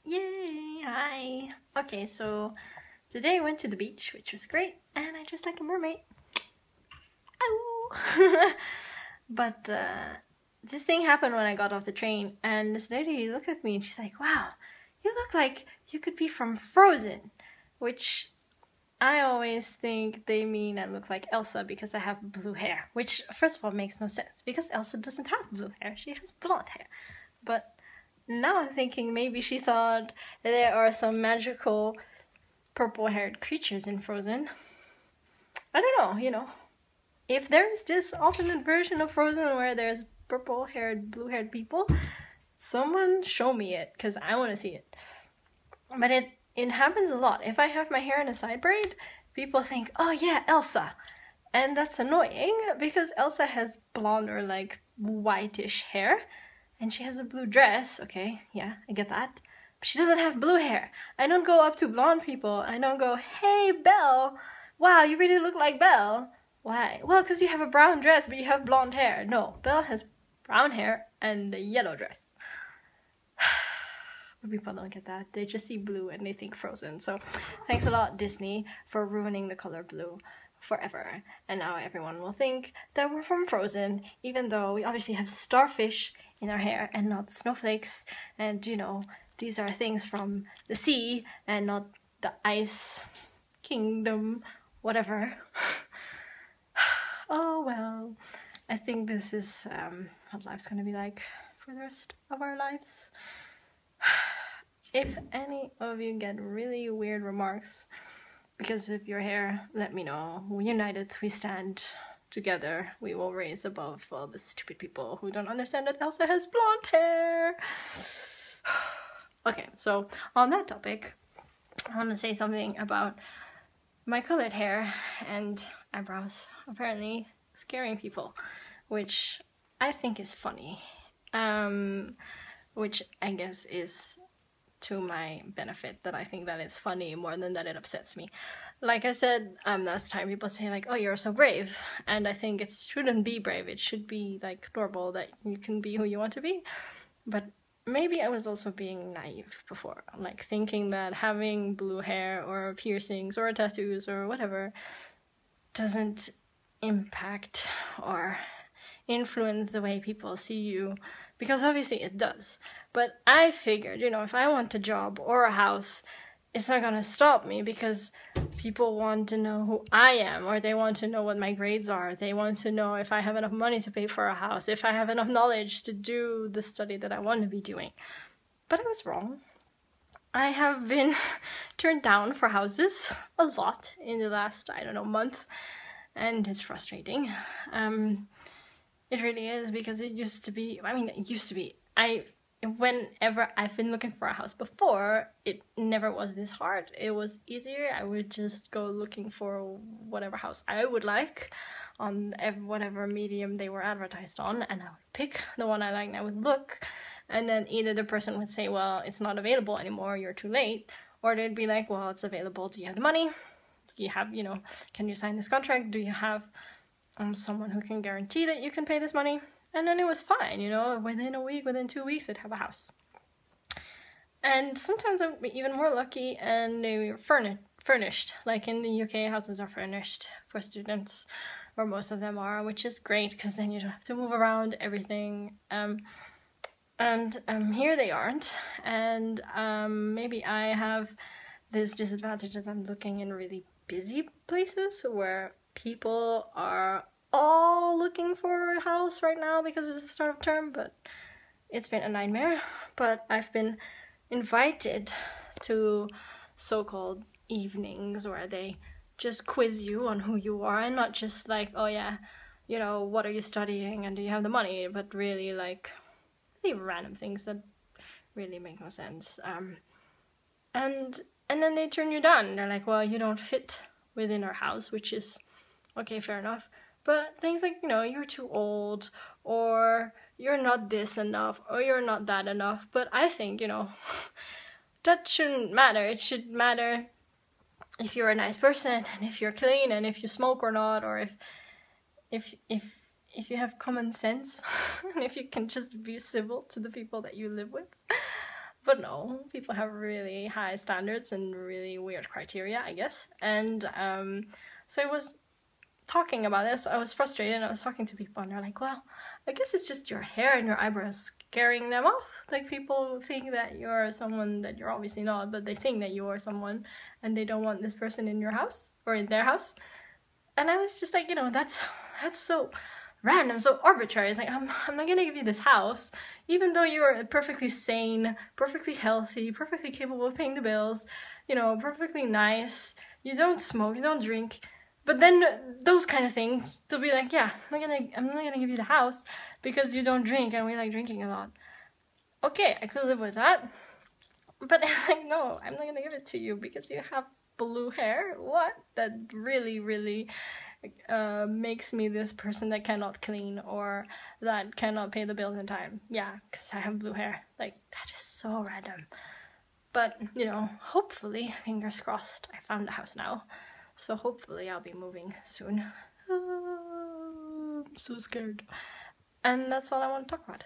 Yay! Hi! Okay, so today I went to the beach, which was great, and I dressed like a mermaid. Ow! But this thing happened when I got off the train, and this lady looked at me and she's like, "Wow, you look like you could be from Frozen," which I always think they mean I look like Elsa because I have blue hair, which first of all makes no sense because Elsa doesn't have blue hair, she has blonde hair. But now I'm thinking maybe she thought there are some magical purple-haired creatures in Frozen. I don't know, you know. If there's this alternate version of Frozen where there's purple-haired, blue-haired people, someone show me it, because I want to see it. But it happens a lot. If I have my hair in a side braid, people think, oh yeah, Elsa. And that's annoying, because Elsa has blonde or like whitish hair. And she has a blue dress, okay, yeah, I get that. But she doesn't have blue hair. I don't go up to blonde people. I don't go, hey, Belle, wow, you really look like Belle. Why? Well, because you have a brown dress, but you have blonde hair. No, Belle has brown hair and a yellow dress. But people don't get that. They just see blue and they think Frozen. So thanks a lot, Disney, for ruining the color blue forever. And now everyone will think that we're from Frozen, even though we obviously have starfish in our hair and not snowflakes, and you know, these are things from the sea and not the ice kingdom, whatever. Oh well, I think this is what life's gonna be like for the rest of our lives. If any of you get really weird remarks because of your hair, let me know. United we stand. Together, we will raise above all the stupid people who don't understand that Elsa has blonde hair. Okay, so on that topic, I want to say something about my colored hair and eyebrows apparently scaring people, which I think is funny, which I guess is to my benefit, that I think that it's funny more than that it upsets me. Like I said last time, people say like, oh, you're so brave, and I think it shouldn't be brave, it should be like normal that you can be who you want to be. But maybe I was also being naive before, like thinking that having blue hair or piercings or tattoos or whatever doesn't impact or influence the way people see you, because obviously it does. But I figured, you know, if I want a job or a house, it's not gonna stop me because people want to know who I am, or they want to know what my grades are, they want to know if I have enough money to pay for a house, if I have enough knowledge to do the study that I want to be doing. But I was wrong. I have been turned down for houses a lot in the last, I don't know, month, and it's frustrating. It really is, because it used to be, whenever I've been looking for a house before, it never was this hard. It was easier. I would just go looking for whatever house I would like on whatever medium they were advertised on, and I would pick the one I liked and I would look, and then either the person would say, well, it's not available anymore, you're too late, or they'd be like, well, it's available, do you have the money? Do you have, you know, can you sign this contract? Do you have someone who can guarantee that you can pay this money? And then it was fine, you know, within a week, within 2 weeks, I'd have a house. And sometimes I would be even more lucky and they were furnished. Like in the UK, houses are furnished for students, or most of them are, which is great because then you don't have to move around everything. Here they aren't. And maybe I have this disadvantage that I'm looking in really busy places where people are all looking for a house right now because it's the start of term, but it's been a nightmare. But I've been invited to so-called evenings where they just quiz you on who you are, and not just like, oh yeah, you know, what are you studying and do you have the money, but really like really random things that really make no sense. And then they turn you down. They're like, well, you don't fit within our house, which is okay, fair enough. But things like, you know, you're too old, or you're not this enough, or you're not that enough. But I think, you know, that shouldn't matter. It should matter if you're a nice person, and if you're clean, and if you smoke or not, or if you have common sense, and if you can just be civil to the people that you live with. But no, people have really high standards and really weird criteria, I guess. And so I was talking about this. I was frustrated, and I was talking to people, and they're like, well, I guess it's just your hair and your eyebrows scaring them off. Like, people think that you're someone that you're obviously not, but they think that you are someone, and they don't want this person in your house or in their house. And I was just like, that's so random, so arbitrary. It's like, I'm not gonna give you this house, even though you're perfectly sane, perfectly healthy, perfectly capable of paying the bills, perfectly nice, you don't smoke, you don't drink. But then those kind of things, they'll be like, yeah, I'm not gonna give you the house because you don't drink and we like drinking a lot. Okay, I could live with that. But it's like, no, I'm not gonna give it to you because you have blue hair. What? That really, really makes me this person that cannot clean or that cannot pay the bills in time. Yeah, because I have blue hair. Like, that is so random. But, hopefully, fingers crossed, I found a house now. So hopefully I'll be moving soon. I'm so scared. And that's all I want to talk about.